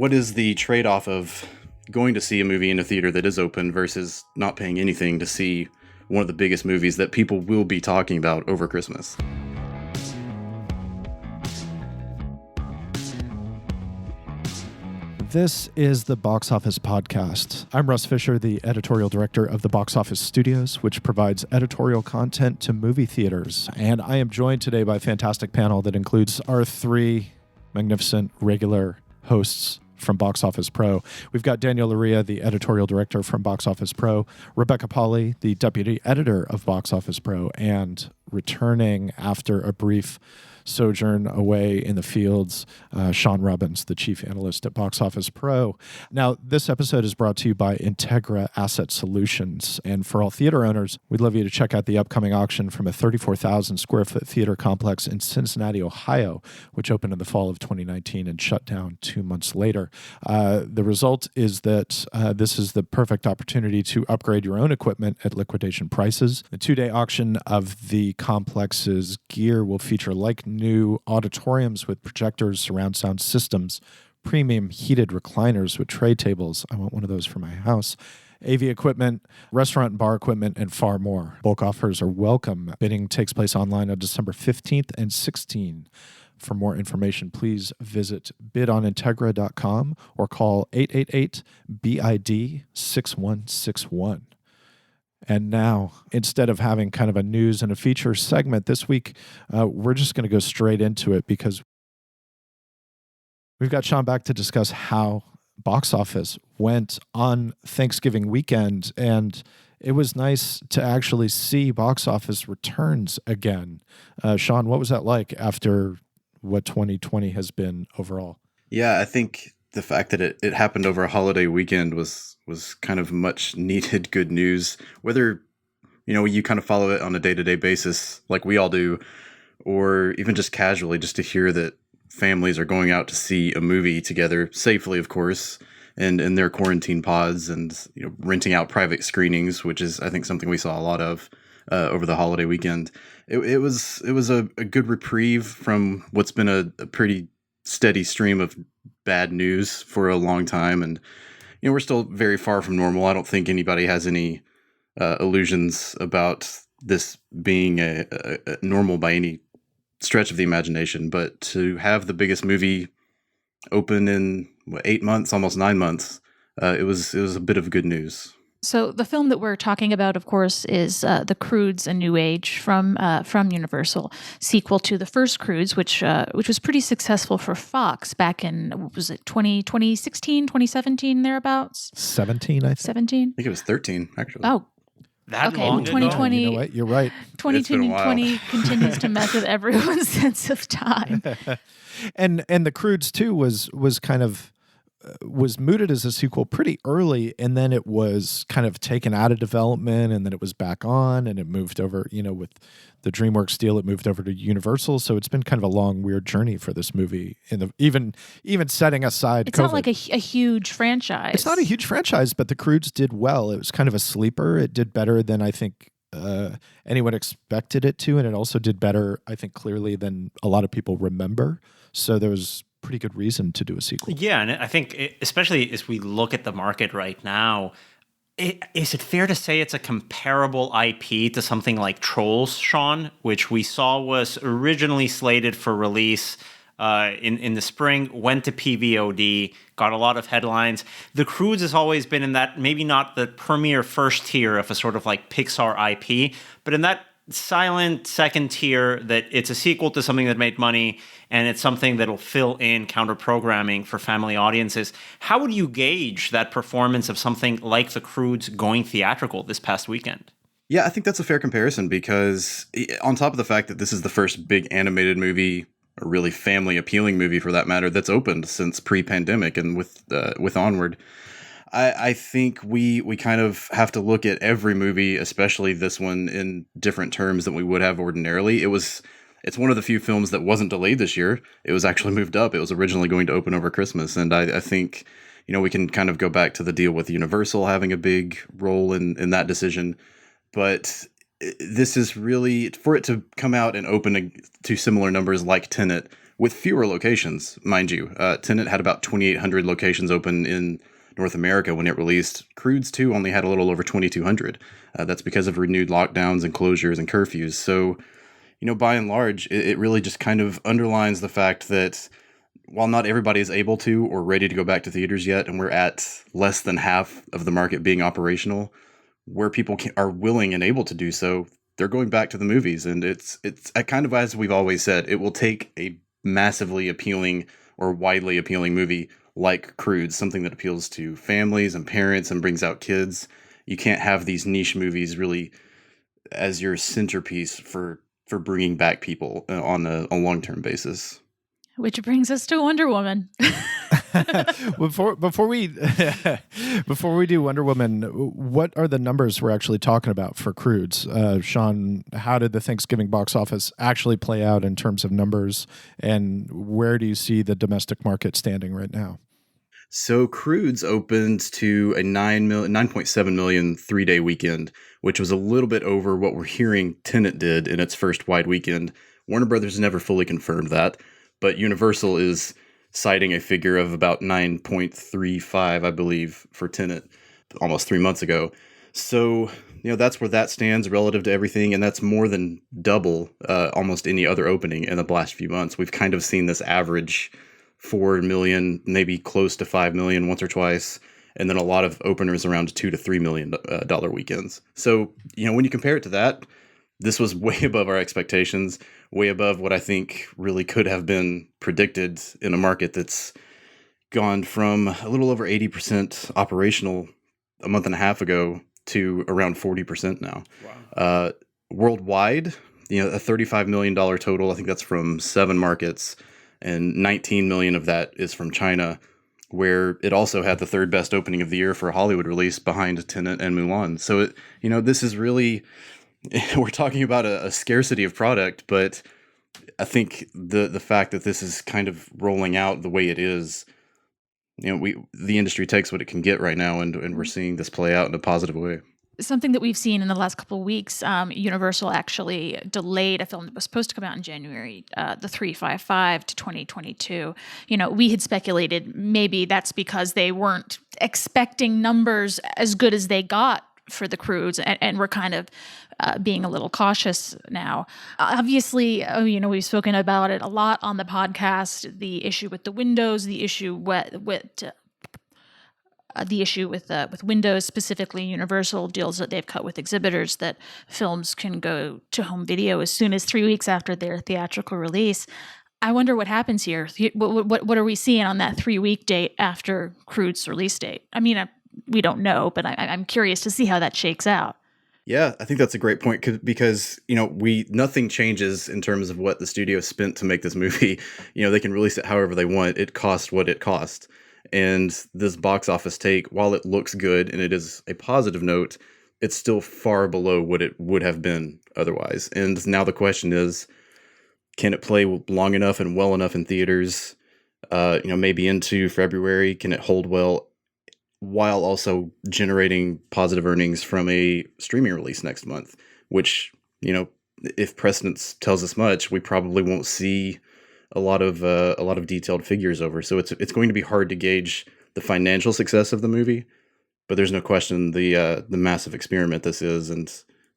what is the trade-off of going to see a movie in a theater that is open versus not paying anything to see one of the biggest movies that people will be talking about over Christmas? This is the Box Office Podcast. I'm Russ Fisher, the editorial director of the Box Office Studios, which provides editorial content to movie theaters. And I am joined today by a fantastic panel that includes our three magnificent regular hosts from Box Office Pro. We've got Daniel Luria, the editorial director from Box Office Pro, Rebecca Pauley, the deputy editor of Box Office Pro, and returning after a brief sojourn away in the fields, Shawn Robbins, the chief analyst at Box Office Pro. Now, this episode is brought to you by Integra Asset Solutions. And for all theater owners, we'd love you to check out the upcoming auction from a 34,000 square foot theater complex in Cincinnati, Ohio, which opened in the fall of 2019 and shut down 2 months later. The result is that this is the perfect opportunity to upgrade your own equipment at liquidation prices. The 2-day auction of the complex's gear will feature new auditoriums with projectors, surround sound systems, premium heated recliners with tray tables. I want one of those for my house. AV equipment, restaurant and bar equipment, and far more. Bulk offers are welcome. Bidding takes place online on December 15th and 16th. For more information, please visit bidonintegra.com or call 888-BID-6161. And now, instead of having kind of a news and a feature segment this week, we're just going to go straight into it because we've got Shawn back to discuss how Box Office went on Thanksgiving weekend. And it was nice to actually see Box Office returns again. Shawn, what was that like after what 2020 has been overall? Yeah, I think the fact that it happened over a holiday weekend was kind of much needed good news, whether, you kind of follow it on a day-to-day basis like we all do, or even just casually, just to hear that families are going out to see a movie together safely, of course, and in their quarantine pods and, renting out private screenings, which is, I think, something we saw a lot of over the holiday weekend. It was a good reprieve from what's been a pretty steady stream of bad news for a long time. And, we're still very far from normal. I don't think anybody has any illusions about this being a normal by any stretch of the imagination. But to have the biggest movie open in 8 months, almost 9 months, it was a bit of good news. So the film that we're talking about, of course, is The Croods: A New Age from Universal, sequel to the first Croods, which was pretty successful for Fox back in, what was it, 2016, 2017, thereabouts? 17, I think. 17? I think it was 13, actually. Oh, that okay. long 2020. You know what? You're right. 2020 continues to mess with everyone's sense of time. And The Croods 2 was kind of was mooted as a sequel pretty early, and then it was kind of taken out of development, and then it was back on, and it moved over, with the DreamWorks deal, it moved over to Universal. So it's been kind of a long, weird journey for this movie. Even setting aside it's COVID. not like a huge franchise. It's not a huge franchise, but The Croods did well. It was kind of a sleeper. It did better than I think anyone expected it to, and it also did better, I think, clearly than a lot of people remember. So there was pretty good reason to do a sequel. Yeah, and I think, especially as we look at the market right now, is it fair to say it's a comparable IP to something like Trolls, Shawn, which we saw was originally slated for release in the spring, went to PVOD, got a lot of headlines. The Croods has always been in that, maybe not the premier first tier of a sort of like Pixar IP, but in that silent second tier that it's a sequel to something that made money and it's something that'll fill in counter programming for family audiences. How would you gauge that performance of something like The Croods going theatrical this past weekend? Yeah, I think that's a fair comparison because on top of the fact that this is the first big animated movie, a really family appealing movie for that matter, that's opened since pre-pandemic and with Onward, I think we kind of have to look at every movie, especially this one, in different terms than we would have ordinarily. It's one of the few films that wasn't delayed this year. It was actually moved up. It was originally going to open over Christmas. And I think, we can kind of go back to the deal with Universal having a big role in that decision. But this is really, for it to come out and open to similar numbers like Tenet, with fewer locations, mind you. Tenet had about 2,800 locations open in North America when it released. Croods 2 only had a little over 2,200. That's because of renewed lockdowns and closures and curfews. So, by and large, it really just kind of underlines the fact that while not everybody is able to or ready to go back to theaters yet, and we're at less than half of the market being operational, where people are willing and able to do so, they're going back to the movies. And it's kind of, as we've always said, it will take a massively appealing or widely appealing movie like Croods, something that appeals to families and parents and brings out kids. You can't have these niche movies really as your centerpiece for bringing back people on a long-term basis. Which brings us to Wonder Woman. Before we do Wonder Woman, what are the numbers we're actually talking about for Croods? Shawn, how did the Thanksgiving box office actually play out in terms of numbers, and where do you see the domestic market standing right now? So Croods opened to a 9.7 million 3-day weekend, which was a little bit over what we're hearing Tenet did in its first wide weekend. Warner Brothers never fully confirmed that, but Universal is citing a figure of about 9.35, I believe, for Tenet almost 3 months ago. So, that's where that stands relative to everything, and that's more than double almost any other opening in the last few months. We've kind of seen this average 4 million, maybe close to 5 million once or twice, and then a lot of openers around $2 to $3 million dollar weekends. So, when you compare it to that, this was way above our expectations, way above what I think really could have been predicted in a market that's gone from a little over 80% operational a month and a half ago to around 40% now. Wow. Worldwide, a $35 million total. I think that's from 7 markets, and 19 million of that is from China, where it also had the third best opening of the year for a Hollywood release behind Tenet and Mulan. So, this is really, we're talking about a scarcity of product, but I think the fact that this is kind of rolling out the way it is, the industry takes what it can get right now, and we're seeing this play out in a positive way. Something that we've seen in the last couple of weeks, Universal actually delayed a film that was supposed to come out in January, the 355, to 2022. We had speculated maybe that's because they weren't expecting numbers as good as they got for the Croods, and we're kind of being a little cautious now. Obviously, we've spoken about it a lot on the podcast, the issue with the windows, the issue with Windows, specifically Universal deals that they've cut with exhibitors that films can go to home video as soon as 3 weeks after their theatrical release. I wonder what happens here. What are we seeing on that 3-week date after Croods' release date? I mean, we don't know, but I'm curious to see how that shakes out. Yeah, I think that's a great point because, nothing changes in terms of what the studio spent to make this movie. They can release it however they want. It cost what it cost. And this box office take, while it looks good and it is a positive note, it's still far below what it would have been otherwise. And now the question is, can it play long enough and well enough in theaters, maybe into February? Can it hold well while also generating positive earnings from a streaming release next month? Which, if precedence tells us much, we probably won't see a lot of detailed figures over. So it's going to be hard to gauge the financial success of the movie, but there's no question the massive experiment this is, and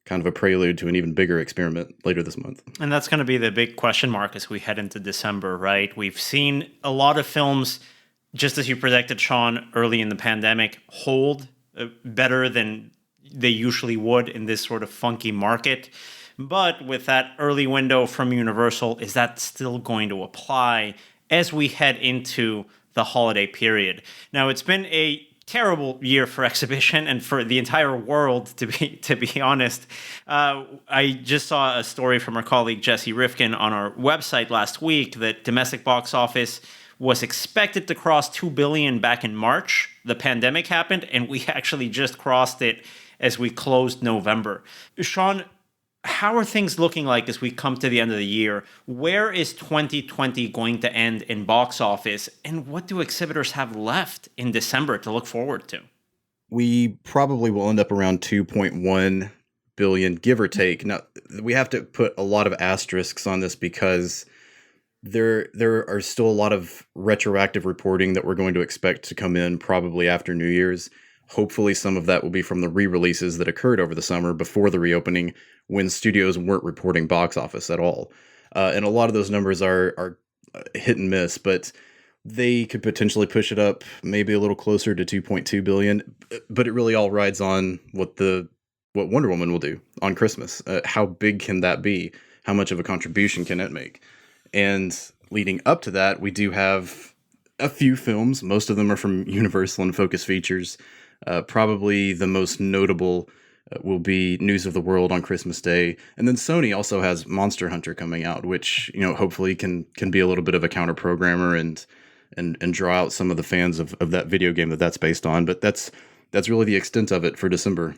kind of a prelude to an even bigger experiment later this month. And that's going to be the big question mark as we head into December, right? We've seen a lot of films, just as you predicted, Shawn, early in the pandemic, hold better than they usually would in this sort of funky market. But with that early window from Universal, is that still going to apply as we head into the holiday period? Now, it's been a terrible year for exhibition and for the entire world, to be honest. I just saw a story from our colleague Jesse Rifkin on our website last week that domestic box office was expected to cross $2 billion back in March. The pandemic happened, and we actually just crossed it as we closed November. Shawn, how are things looking like as we come to the end of the year? Where is 2020 going to end in box office? And what do exhibitors have left in December to look forward to? We probably will end up around 2.1 billion, give or take. Now, we have to put a lot of asterisks on this because there are still a lot of retroactive reporting that we're going to expect to come in probably after New Year's. Hopefully some of that will be from the re-releases that occurred over the summer before the reopening, when studios weren't reporting box office at all. And a lot of those numbers are hit and miss, but they could potentially push it up maybe a little closer to 2.2 billion. But it really all rides on what Wonder Woman will do on Christmas. How big can that be? How much of a contribution can it make? And leading up to that, we do have a few films. Most of them are from Universal and Focus Features. Probably the most notable will be News of the World on Christmas Day. And then Sony also has Monster Hunter coming out, which, hopefully can be a little bit of a counter programmer and draw out some of the fans of that video game that's based on. But that's really the extent of it for December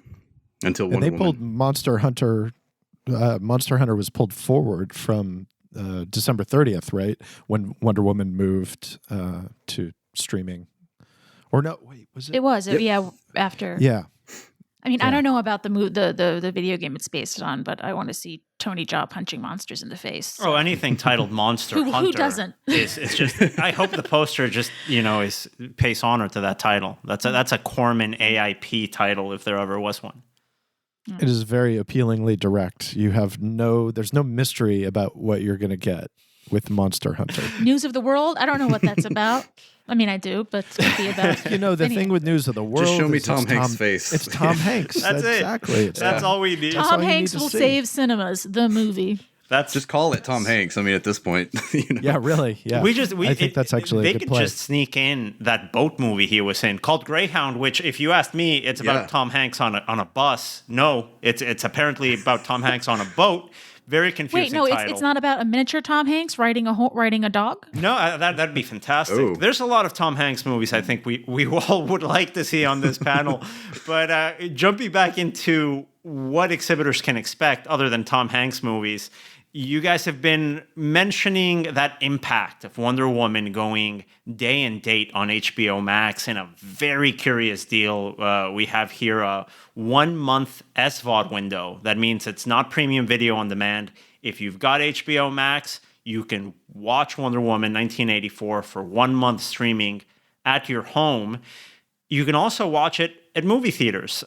until Wonder Woman. Pulled Monster Hunter. Monster Hunter was pulled forward from December 30th, right? When Wonder Woman moved to streaming. Or no, wait, was it? It was, Yep. yeah, after. Yeah. I mean, I don't know about the video game it's based on, but I want to see Tony Jaa punching monsters in the face. So. Oh, anything titled Monster Hunter. Who doesn't? It's just. I hope the poster just is pays honor to that title. That's a Corman AIP title if there ever was one. It is very appealingly direct. There's no mystery about what you're going to get with Monster Hunter. News of the World? I don't know what that's about. I mean, I do, but it's going to be about... The thing with News of the World... Just show me is Tom Hanks' face. It's Tom Hanks. That's it. Exactly. That's all we need. Tom Hanks will save cinemas, the movie. That's just call it Tom Hanks. I mean, at this point, Yeah, really. Yeah. I think that's actually they a good could play. just sneak in that boat movie he was in called Greyhound, which, if you ask me, it's about Tom Hanks on a bus. No, it's apparently about Tom Hanks on a boat. Very confusing. Wait, no, title. it's not about a miniature Tom Hanks riding a dog. No, that'd be fantastic. Ooh. There's a lot of Tom Hanks movies I think we all would like to see on this panel. But jumping back into what exhibitors can expect other than Tom Hanks movies, you guys have been mentioning that impact of Wonder Woman going day and date on HBO Max in a very curious deal. We have here a 1 month SVOD window. That means it's not premium video on demand. If you've got HBO Max, you can watch Wonder Woman 1984 for 1 month streaming at your home. You can also watch it at movie theaters.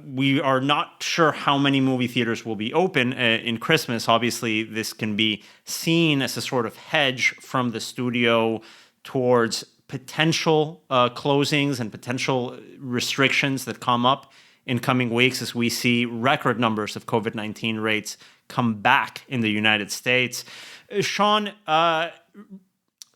We are not sure how many movie theaters will be open in Christmas. Obviously, this can be seen as a sort of hedge from the studio towards potential closings and potential restrictions that come up in coming weeks as we see record numbers of COVID-19 rates come back in the United States. Shawn,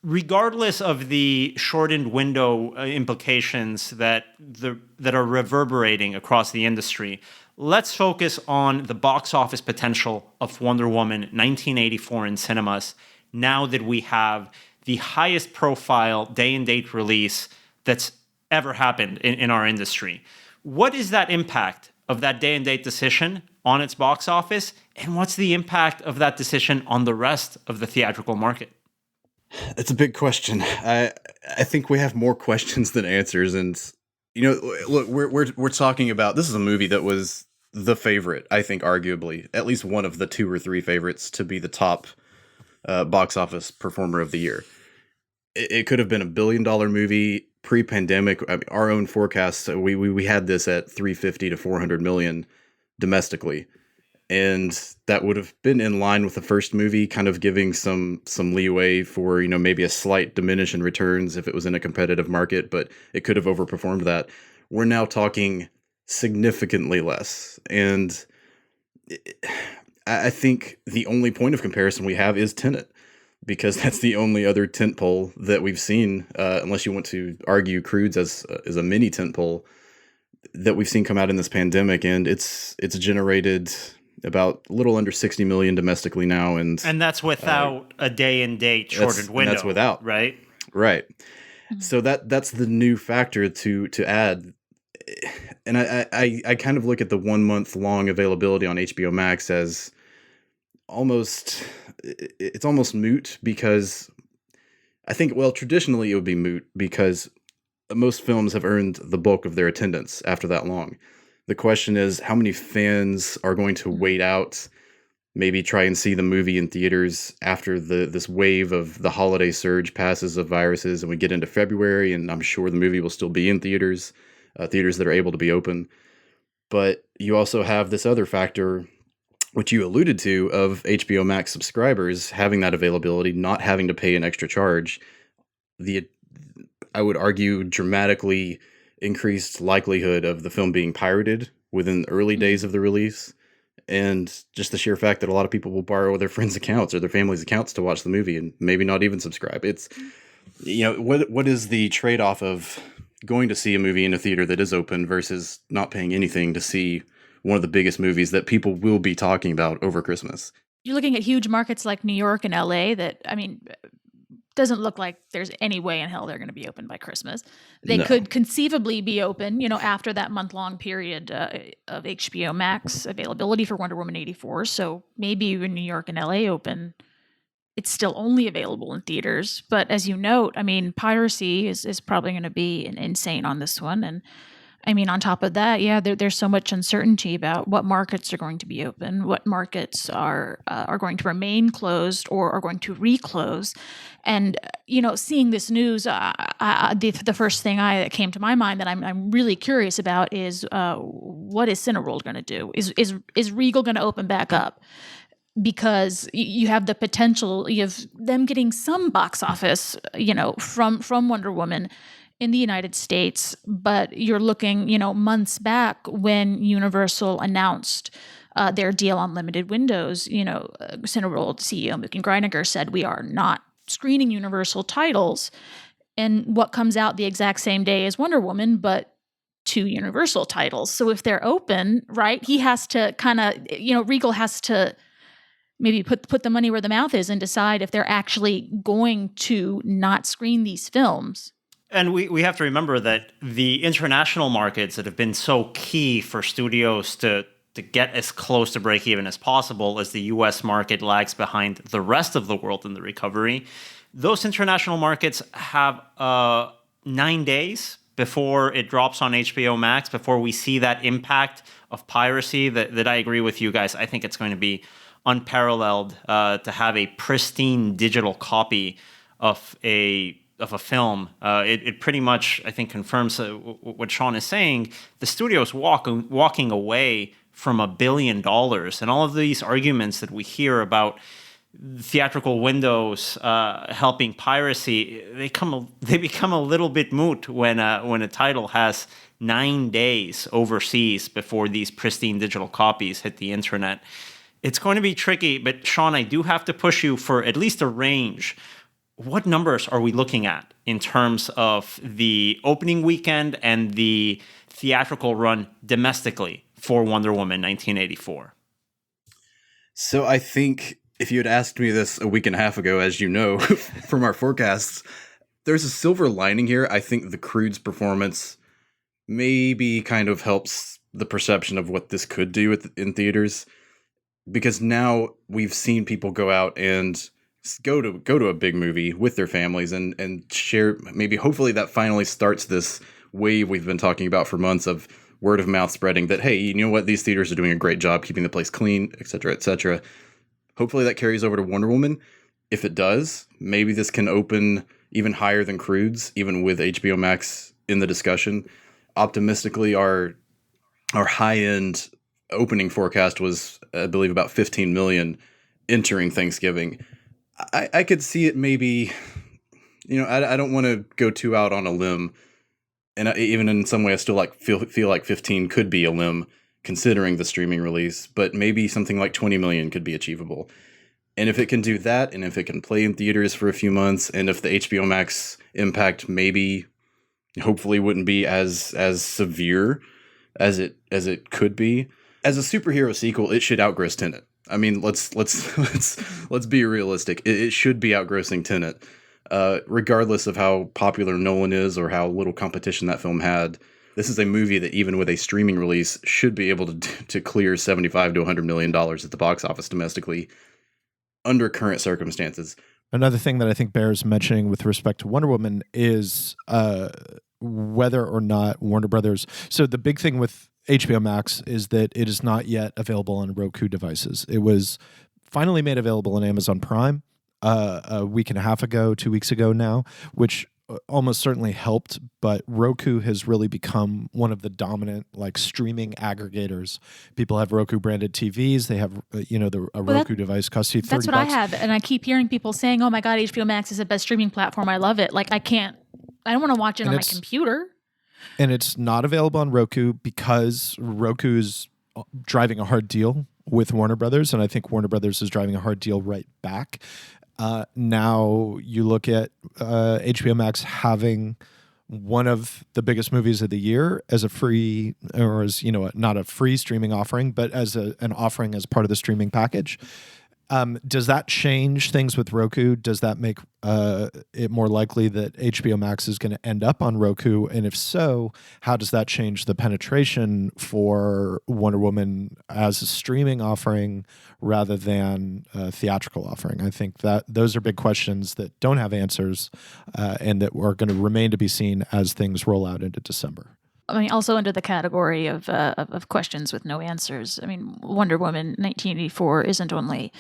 regardless of the shortened window implications that are reverberating across the industry, let's focus on the box office potential of Wonder Woman 1984 in cinemas now that we have the highest profile day and date release that's ever happened in our industry. What is that impact of that day and date decision on its box office, and what's the impact of that decision on the rest of the theatrical market? It's a big question. I think we have more questions than answers, and look, we're talking about, this is a movie that was the favorite, I think, arguably at least one of the 2 or 3 favorites to be the top box office performer of the year. It could have been $1 billion movie pre-pandemic. I mean, our own forecasts, we had this at 350 to 400 million domestically. And that would have been in line with the first movie, kind of giving some leeway for, maybe a slight diminish in returns if it was in a competitive market, but it could have overperformed that. We're now talking significantly less. And I think the only point of comparison we have is Tenet, because that's the only other tentpole that we've seen, unless you want to argue Croods as a mini tentpole, that we've seen come out in this pandemic. And it's generated about a little under 60 million domestically now, and that's without a day and date shortened window. That's without, right. So that's the new factor to add. And I kind of look at the 1 month long availability on HBO Max as almost moot, because I think, well, traditionally it would be moot because most films have earned the bulk of their attendance after that long. The question is, how many fans are going to wait out maybe try and see the movie in theaters after this wave of the holiday surge passes of viruses and we get into February, and I'm sure the movie will still be in theaters, theaters that are able to be open. But you also have this other factor, which you alluded to, of HBO Max subscribers having that availability, not having to pay an extra charge. I would argue, dramatically increased likelihood of the film being pirated within the early days of the release. And just the sheer fact that a lot of people will borrow their friends' accounts or their family's accounts to watch the movie and maybe not even subscribe. It's, what is the trade-off of going to see a movie in a theater that is open versus not paying anything to see one of the biggest movies that people will be talking about over Christmas? You're looking at huge markets like New York and LA that, doesn't look like there's any way in hell they're going to be open by Christmas. They could conceivably be open, after that month-long period of HBO Max availability for Wonder Woman 84. So maybe when New York and LA open, it's still only available in theaters. But as you note, piracy is probably going to be insane on this one. And on top of that, there's so much uncertainty about what markets are going to be open, what markets are going to remain closed or are going to reclose. And, seeing this news, the first thing that came to my mind that I'm really curious about is what is Cineworld going to do? Is Regal going to open back up? Because you have the potential of them getting some box office, from Wonder Woman in the United States, but you're looking, months back when Universal announced their deal on limited windows. Cineworld CEO Mookin Greiniger said, we are not screening Universal titles. And what comes out the exact same day as Wonder Woman, but 2 Universal titles. So if they're open, right, he has to kind of, Regal has to maybe put the money where the mouth is and decide if they're actually going to not screen these films. And we have to remember that the international markets that have been so key for studios to get as close to break even as possible as the US market lags behind the rest of the world in the recovery, those international markets have 9 days before it drops on HBO Max, before we see that impact of piracy that I agree with you guys. I think it's going to be unparalleled to have a pristine digital copy of a film. It pretty much, I think, confirms what Shawn is saying. The studio's walking away from $1 billion, and all of these arguments that we hear about theatrical windows helping piracy, they become a little bit moot when a title has 9 days overseas before these pristine digital copies hit the internet. It's going to be tricky, but Shawn, I do have to push you for at least a range. What numbers are we looking at in terms of the opening weekend and the theatrical run domestically for Wonder Woman 1984? So I think if you had asked me this a week and a half ago, as you know from our forecasts, there's a silver lining here. I think the Croods performance maybe kind of helps the perception of what this could do in theaters, because now we've seen people go out and go to a big movie with their families and share. Maybe hopefully that finally starts this wave we've been talking about for months of word of mouth spreading that, hey, you know what, these theaters are doing a great job keeping the place clean, et cetera, et cetera. Hopefully that carries over to Wonder Woman. If it does, maybe this can open even higher than Croods, even with HBO Max in the discussion. Optimistically, our high-end opening forecast was, I believe, about 15 million entering Thanksgiving. I could see it maybe, I don't want to go too out on a limb. And even in some way, I still feel like 15 could be a limb considering the streaming release, but maybe something like 20 million could be achievable. And if it can do that, and if it can play in theaters for a few months, and if the HBO Max impact maybe, hopefully, wouldn't be as severe as it could be, as a superhero sequel, it should outgross Tenet. I mean, let's be realistic. It should be outgrossing Tenet, regardless of how popular Nolan is or how little competition that film had. This is a movie that, even with a streaming release, should be able to clear $75 to $100 million at the box office domestically under current circumstances. Another thing that I think bears mentioning with respect to Wonder Woman is whether or not Warner Brothers. So the big thing with HBO Max is that it is not yet available on Roku devices. It was finally made available on Amazon Prime a week and a half ago, 2 weeks ago now, which almost certainly helped, but Roku has really become one of the dominant streaming aggregators. People have Roku branded TVs. They have Roku device costs you $30. That's what I have, and I keep hearing people saying, "Oh my God, HBO Max is the best streaming platform. I love it." I don't want to watch it on my computer. And it's not available on Roku because Roku's driving a hard deal with Warner Brothers, and I think Warner Brothers is driving a hard deal right back. Now you look at HBO Max having one of the biggest movies of the year as a free, or as not a free streaming offering, but as an offering as part of the streaming package. Does that change things with Roku? Does that make it more likely that HBO Max is going to end up on Roku? And if so, how does that change the penetration for Wonder Woman as a streaming offering rather than a theatrical offering? I think that those are big questions that don't have answers and that are going to remain to be seen as things roll out into December. I mean, also under the category of questions with no answers. I mean, Wonder Woman 1984 isn't only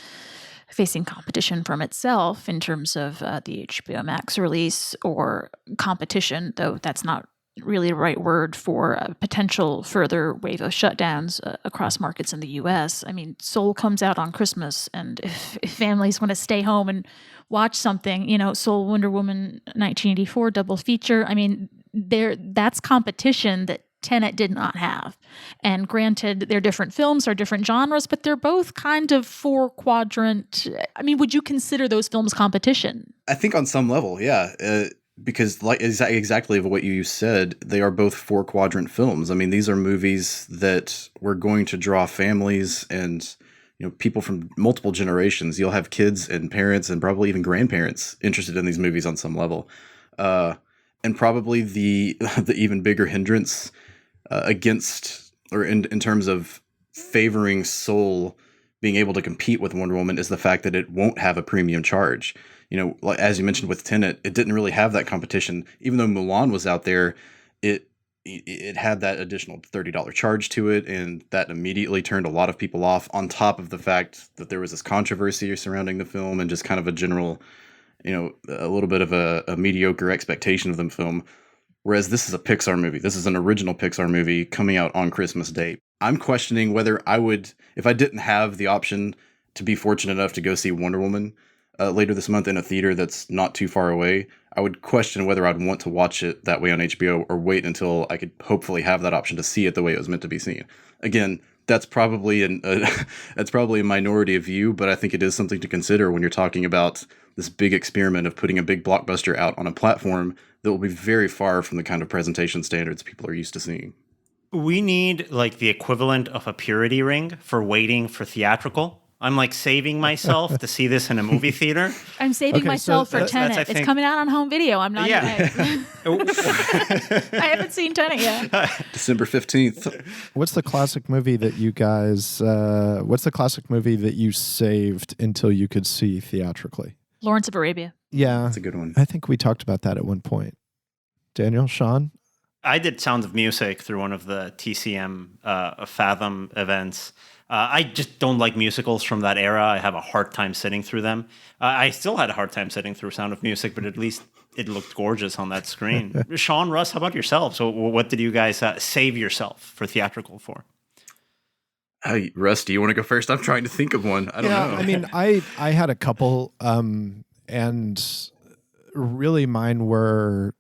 facing competition from itself in terms of the HBO Max release or competition, though that's not really the right word for a potential further wave of shutdowns across markets in the U.S. I mean, Soul comes out on Christmas, and if families want to stay home and watch something, Soul, Wonder Woman 1984 double feature, I mean, that's competition that Tenet did not have. And granted, they're different films, are different genres, but they're both kind of 4-quadrant. I mean, would you consider those films competition? I think on some level, yeah. Because exactly what you said, they are both 4-quadrant films. I mean, these are movies that were going to draw families and people from multiple generations. You'll have kids and parents and probably even grandparents interested in these movies on some level. And probably the even bigger hindrance against, or in terms of favoring Soul being able to compete with Wonder Woman, is the fact that it won't have a premium charge. As you mentioned with Tenet, it didn't really have that competition. Even though Mulan was out there, it had that additional $30 charge to it, and that immediately turned a lot of people off, on top of the fact that there was this controversy surrounding the film and just kind of a general, a little bit of a mediocre expectation of the film. Whereas this is a Pixar movie. This is an original Pixar movie coming out on Christmas Day. I'm questioning whether I would, if I didn't have the option to be fortunate enough to go see Wonder Woman later this month in a theater that's not too far away, I would question whether I'd want to watch it that way on HBO or wait until I could hopefully have that option to see it the way it was meant to be seen. Again, that's probably a minority of view, but I think it is something to consider when you're talking about this big experiment of putting a big blockbuster out on a platform that will be very far from the kind of presentation standards people are used to seeing. We need the equivalent of a purity ring for waiting for theatrical. I'm saving myself to see this in a movie theater. I'm saving myself for Tenet. It's coming out on home video. I'm not. Yeah. I haven't seen Tenet yet. December 15th. What's the classic movie that you guys? What's the classic movie that you saved until you could see theatrically? Lawrence of Arabia. Yeah, that's a good one. I think we talked about that at one point. Daniel, Shawn? I did Sound of Music through one of the TCM Fathom events. I just don't like musicals from that era. I have a hard time sitting through them. I still had a hard time sitting through Sound of Music, but at least it looked gorgeous on that screen. Shawn, Russ, how about yourself? So what did you guys save yourself for theatrical for? Hey, Russ, do you want to go first? I'm trying to think of one. I don't know. I mean, I had a couple, and really mine were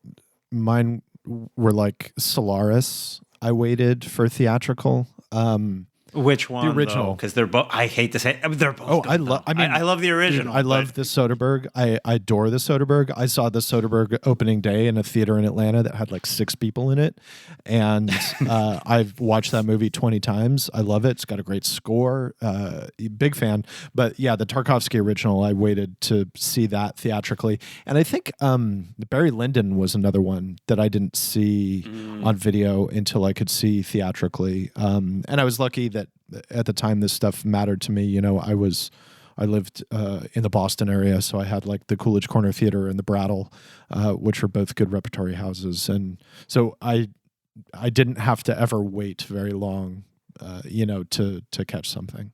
like Solaris. I waited for theatrical. Which one? The original, because they're both. I hate to say it, they're both. Oh, good, I love the original. Dude, I love the Soderbergh. I adore the Soderbergh. I saw the Soderbergh opening day in a theater in Atlanta that had 6 people in it, and I've watched that movie 20 times. I love it. It's got a great score. Big fan. But yeah, the Tarkovsky original, I waited to see that theatrically, and I think Barry Lyndon was another one that I didn't see on video until I could see theatrically, and I was lucky that at the time this stuff mattered to me. I lived in the Boston area, so I had the Coolidge Corner Theater and the Brattle, which were both good repertory houses, and so I didn't have to ever wait very long, to catch something.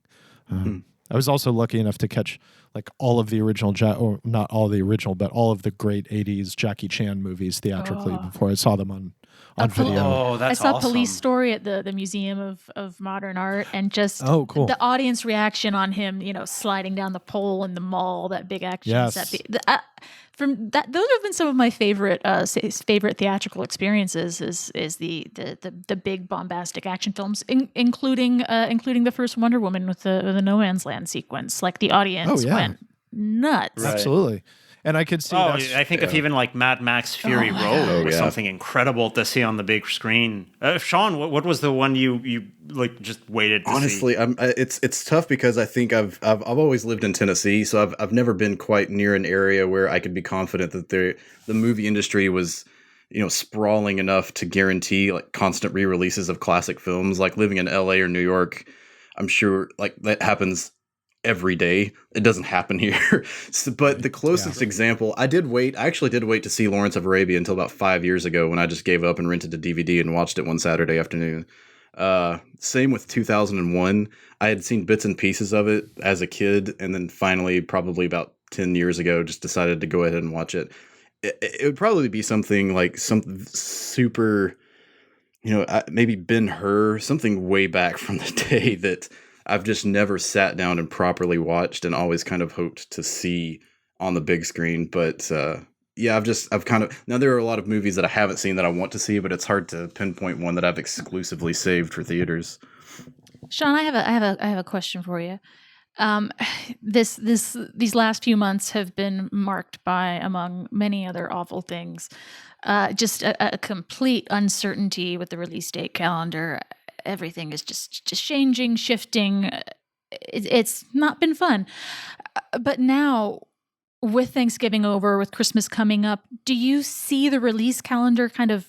I was also lucky enough to catch like all of the original, or not all the original, but all of the great 80s Jackie Chan movies theatrically before I saw them on video. Oh, that's I saw awesome. Police Story at the Museum of Modern Art, and just cool. the audience reaction on him, sliding down the pole in the mall, that big action set. From that, those have been some of my favorite theatrical experiences. Is the big bombastic action films, including the first Wonder Woman with the No Man's Land sequence. Like the audience went nuts. Right. Absolutely. And I could see. I think of even like Mad Max Fury Road was something incredible to see on the big screen. Shawn, what was the one you like just waited to Honestly, see? It's tough because I think I've always lived in Tennessee, so I've never been quite near an area where I could be confident that the movie industry was sprawling enough to guarantee like constant re-releases of classic films. Like living in LA or New York, I'm sure like that happens every day. It doesn't happen here. But the closest example, I actually did wait to see Lawrence of Arabia until about 5 years ago when I just gave up and rented a DVD and watched it one Saturday afternoon. Same with 2001. I had seen bits and pieces of it as a kid, and then finally, probably about 10 years ago, just decided to go ahead and watch it. It would probably be something like some super, maybe Ben-Hur, something way back from the day that I've just never sat down and properly watched, and always kind of hoped to see on the big screen. But I've kind of, now there are a lot of movies that I haven't seen that I want to see, but it's hard to pinpoint one that I've exclusively saved for theaters. Shawn, I have a question for you. These last few months have been marked by, among many other awful things, just a complete uncertainty with the release date calendar. Everything is just changing, shifting. It's not been fun. But now, with Thanksgiving over, with Christmas coming up, do you see the release calendar kind of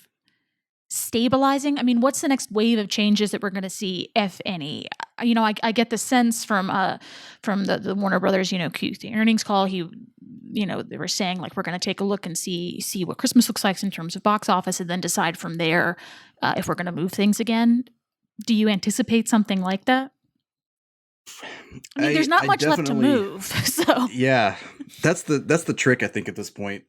stabilizing? I mean, what's the next wave of changes that we're going to see, if any? I get the sense from the Warner Brothers, Q3 earnings call. They were saying like we're going to take a look and see what Christmas looks like in terms of box office, and then decide from there if we're going to move things again. Do you anticipate something like that? I mean, there's not much left to move. So yeah, that's the trick. I think at this point,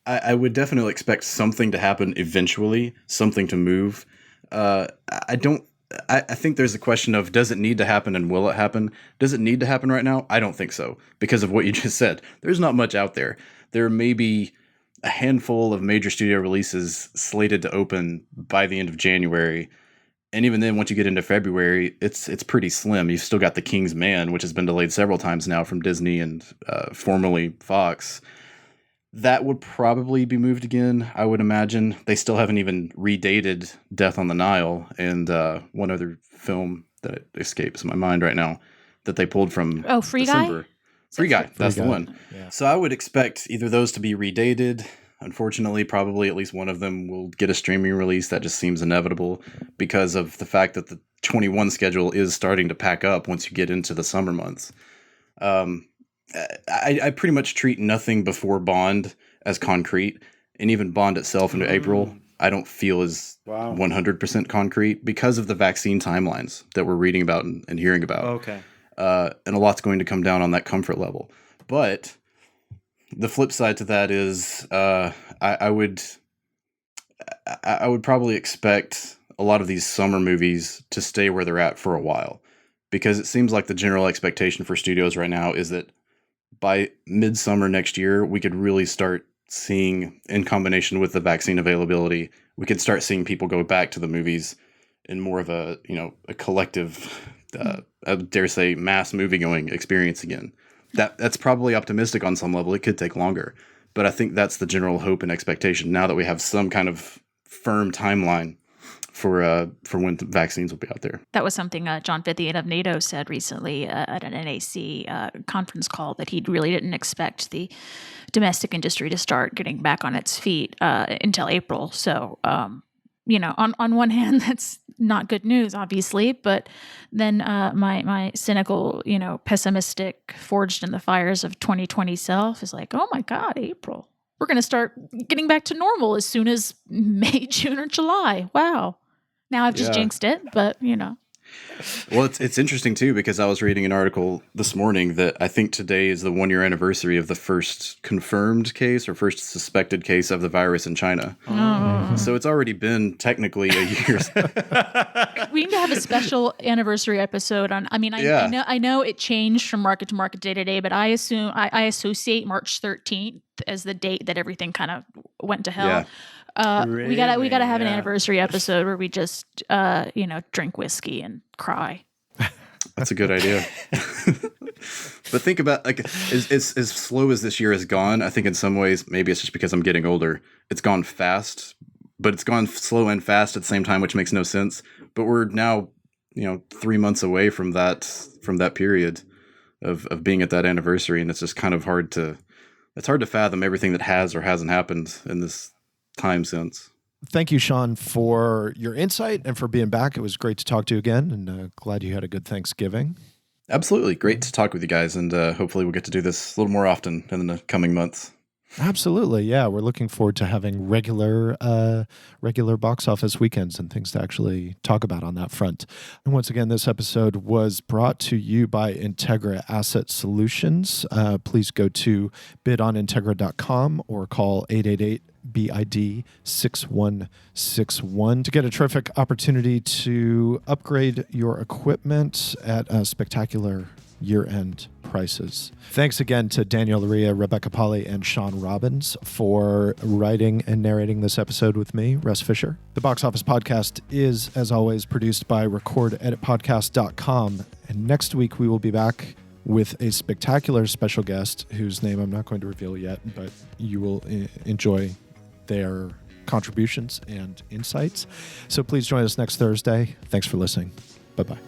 I would definitely expect something to happen eventually, something to move. I think there's a question of, does it need to happen and will it happen? Does it need to happen right now? I don't think so, because of what you just said. There's not much out there. There may be a handful of major studio releases slated to open by the end of January. And even then, once you get into February, it's pretty slim. You've still got The King's Man, which has been delayed several times now from Disney and formerly Fox. That would probably be moved again, I would imagine. They still haven't even redated Death on the Nile and one other film that escapes my mind right now that they pulled from Free December. Guy? Free Guy, that's the one. Yeah. So I would expect either those to be redated. Unfortunately, probably at least one of them will get a streaming release. That just seems inevitable because of the fact that the 21 schedule is starting to pack up once you get into the summer months. I pretty much treat nothing before Bond as concrete, and even Bond itself into April, I don't feel is 100% concrete because of the vaccine timelines that we're reading about and hearing about. Okay. And a lot's going to come down on that comfort level. But the flip side to that is I would probably expect a lot of these summer movies to stay where they're at for a while, because it seems like the general expectation for studios right now is that by midsummer next year, we could really start seeing, in combination with the vaccine availability, we could start seeing people go back to the movies in more of a collective, I dare say, mass movie-going experience again. That's probably optimistic on some level. It could take longer, but I think that's the general hope and expectation now that we have some kind of firm timeline for when the vaccines will be out there. That was something John Fithian of NATO said recently at an NAC conference call, that he really didn't expect the domestic industry to start getting back on its feet until April. So, on one hand, that's not good news, obviously, but then my cynical, pessimistic, forged in the fires of 2020 self is like, oh my God, April. We're going to start getting back to normal as soon as May, June, or July. Wow. Now I've just jinxed it, but Well, it's interesting too because I was reading an article this morning that I think today is the 1-year anniversary of the first confirmed case or first suspected case of the virus in China. Oh. So it's already been technically a year. We need to have a special anniversary episode on. I mean, I know it changed from market to market, day to day, but I assume I associate March 13th as the date that everything kind of went to hell. Yeah. We gotta have an anniversary episode where we just drink whiskey and cry. That's a good idea. But think about like as slow as this year has gone, I think in some ways maybe it's just because I'm getting older. It's gone fast, but it's gone slow and fast at the same time, which makes no sense. But we're now, 3 months away from that period of being at that anniversary, and it's just kind of hard to fathom everything that has or hasn't happened in this time since. Thank you, Shawn, for your insight and for being back. It was great to talk to you again, and glad you had a good Thanksgiving. Absolutely. Great to talk with you guys, and hopefully we'll get to do this a little more often in the coming months. Absolutely. Yeah, we're looking forward to having regular box office weekends and things to actually talk about on that front. And once again, this episode was brought to you by Integra Asset Solutions. Please go to bidonintegra.com or call 888-BID 6161 to get a terrific opportunity to upgrade your equipment at spectacular year-end prices. Thanks again to Daniel Luria, Rebecca Polly, and Shawn Robbins for writing and narrating this episode with me, Russ Fisher. The Box Office Podcast is, as always, produced by recordeditpodcast.com. And next week we will be back with a spectacular special guest whose name I'm not going to reveal yet, but you will enjoy their contributions and insights. So please join us next Thursday. Thanks for listening. Bye-bye.